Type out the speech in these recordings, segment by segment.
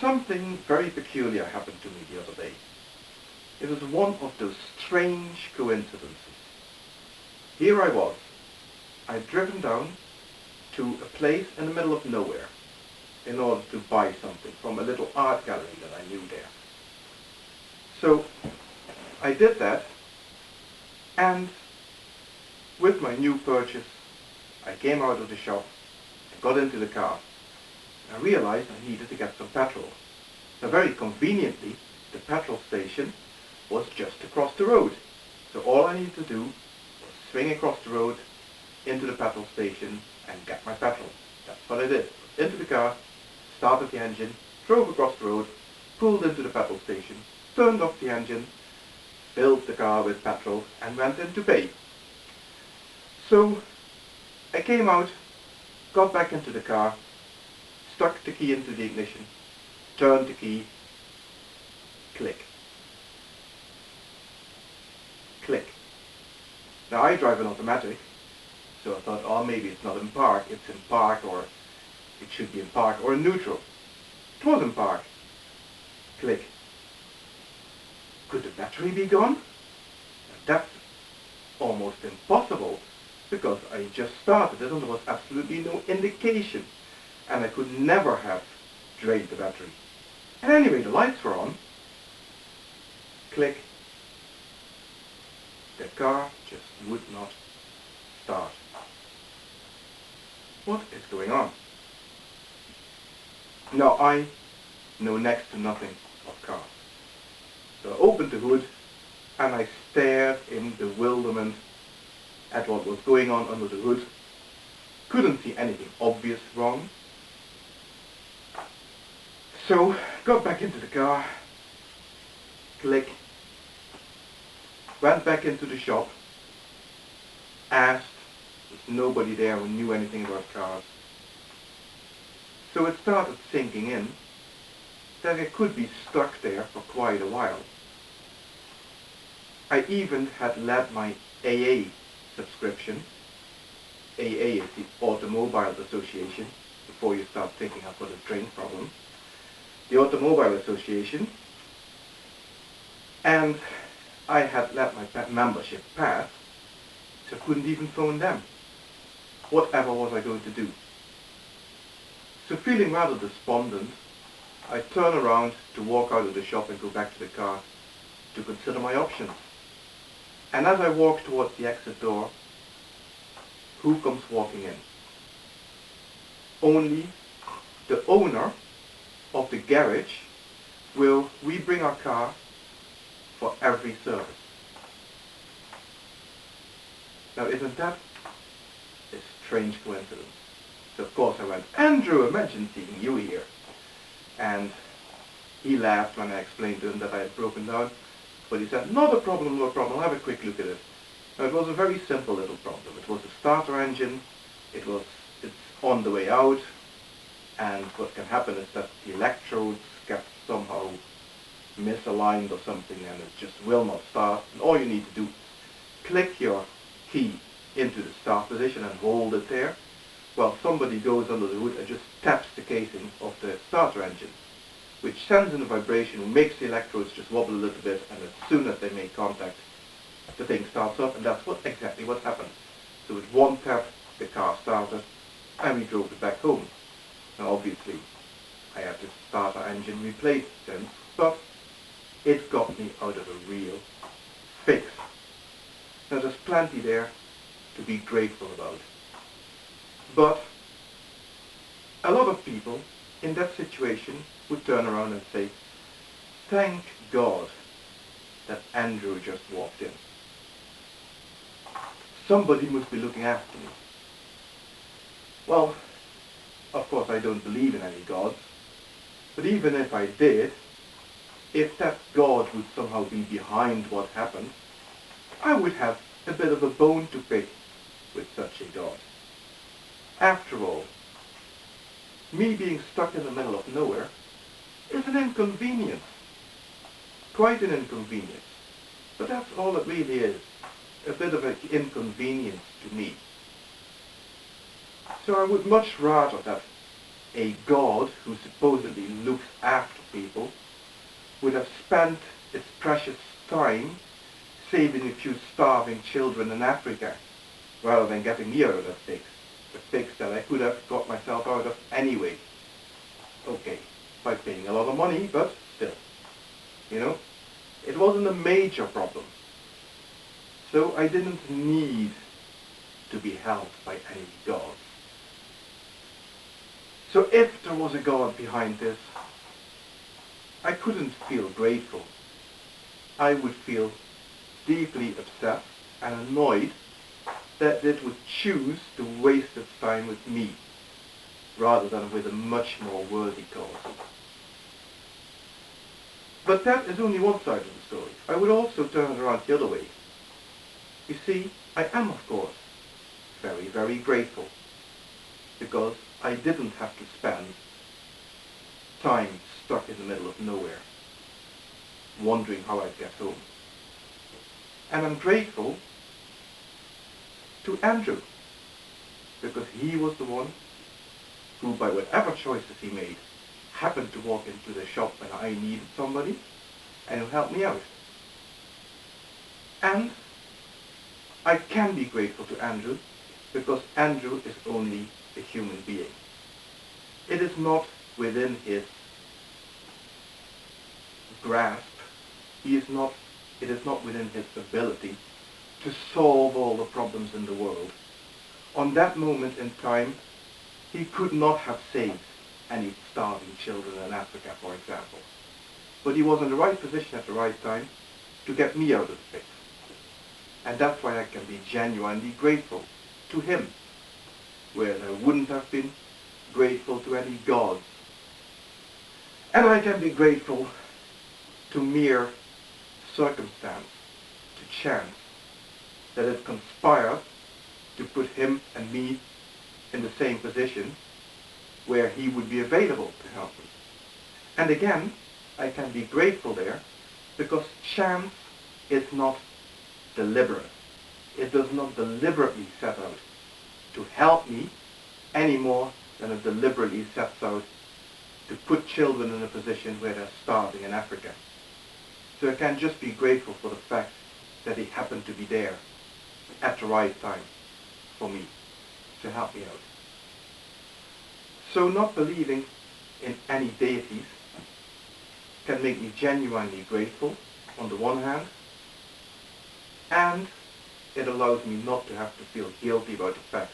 something very peculiar happened to me the other day. It was one of those strange coincidences. Here I was. I'd driven down to a place in the middle of nowhere in order to buy something from a little art gallery that I knew there. So I did that, and with my new purchase, I came out of the shop, I got into the car. I realized I needed to get some petrol. So very conveniently, the petrol station was just across the road. So all I needed to do was swing across the road into the petrol station and get my petrol. That's what I did. Into the car, started the engine, drove across the road, pulled into the petrol station, turned off the engine, filled the car with petrol, and went in to pay. So I came out, got back into the car, stuck the key into the ignition, turned the key, click. Click. Now I drive an automatic, so I thought, oh, maybe it's not in park, it's in park, or it should be in park, or in neutral. It was in park. Click. Could the battery be gone? That's almost impossible, because I just started it and there was absolutely no indication, and I could never have drained the battery. And anyway, the lights were on. Click. The car just would not start. What is going on? Now I know next to nothing of cars. So I opened the hood and I stared in bewilderment at what was going on under the hood. Couldn't see anything obvious wrong. So got back into the car, click, went back into the shop, asked, there's nobody there who knew anything about cars. So it started sinking in that it could be stuck there for quite a while. I even had let my AA subscription. AA is the Automobile Association, before you start thinking I've got a drink problem. The Automobile Association, and I had let my membership pass, so I couldn't even phone them. Whatever was I going to do? So feeling rather despondent, I turn around to walk out of the shop and go back to the car to consider my options. And as I walk towards the exit door, who comes walking in? Only the owner of the garage will we bring our car for every service. Now isn't that a strange coincidence? So of course I went, Andrew, imagine seeing you here. And he laughed when I explained to him that I had broken down. But he said, not a problem, no problem, have a quick look at it. Now it was a very simple little problem. It was a starter engine, it's on the way out, and what can happen is that the electrodes get somehow misaligned or something and it just will not start. And all you need to do, click your key into the start position and hold it there. Well, somebody goes under the hood and just taps the casing of the starter engine, which sends in a vibration and makes the electrodes just wobble a little bit, and as soon as they make contact, the thing starts up, and that's exactly what happened. So with one tap, the car started, and we drove it back home. Now obviously, I had the starter engine replaced since, but it got me out of a real fix. Now there's plenty there to be grateful about. But a lot of people in that situation would turn around and say, thank God that Andrew just walked in. Somebody must be looking after me. Well, of course I don't believe in any gods, but even if I did, if that God would somehow be behind what happened, I would have a bit of a bone to pick with such a God. After all, me being stuck in the middle of nowhere is an inconvenience. Quite an inconvenience. But that's all it really is. A bit of an inconvenience to me. So I would much rather that a God who supposedly looks after people would have spent its precious time saving a few starving children in Africa rather than getting me out of that fix. The fix that I could have got myself out of anyway. Okay, by paying a lot of money, but still. You know, it wasn't a major problem. So I didn't need to be helped by any gods. So if there was a God behind this, I couldn't feel grateful. I would feel deeply upset and annoyed that it would choose to waste its time with me rather than with a much more worthy cause. But that is only one side of the story. I would also turn it around the other way. You see, I am, of course, very, very grateful because I didn't have to spend time stuck in the middle of nowhere, wondering how I'd get home. And I'm grateful to Andrew because he was the one who, by whatever choices he made, happened to walk into the shop when I needed somebody and who helped me out. And I can be grateful to Andrew because Andrew is only a human being. It is not within his grasp, it is not within his ability to solve all the problems in the world. On that moment in time, he could not have saved any starving children in Africa, for example. But he was in the right position at the right time to get me out of the fix. And that's why I can be genuinely grateful to him, whereas I wouldn't have been grateful to any gods. And I can be grateful to mere circumstance, to chance, that it conspired to put him and me in the same position where he would be available to help me. And again, I can be grateful there because chance is not deliberate. It does not deliberately set out to help me any more than it deliberately sets out to put children in a position where they're starving in Africa. So I can just be grateful for the fact that he happened to be there at the right time for me to help me out. So not believing in any deities can make me genuinely grateful on the one hand, and it allows me not to have to feel guilty about the fact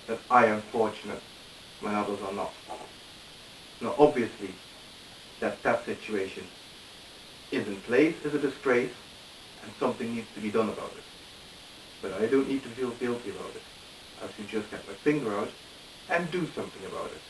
that I am fortunate when others are not. Now obviously that situation is in place is a disgrace and something needs to be done about it. But I don't need to feel guilty about it. I should just get my finger out and do something about it.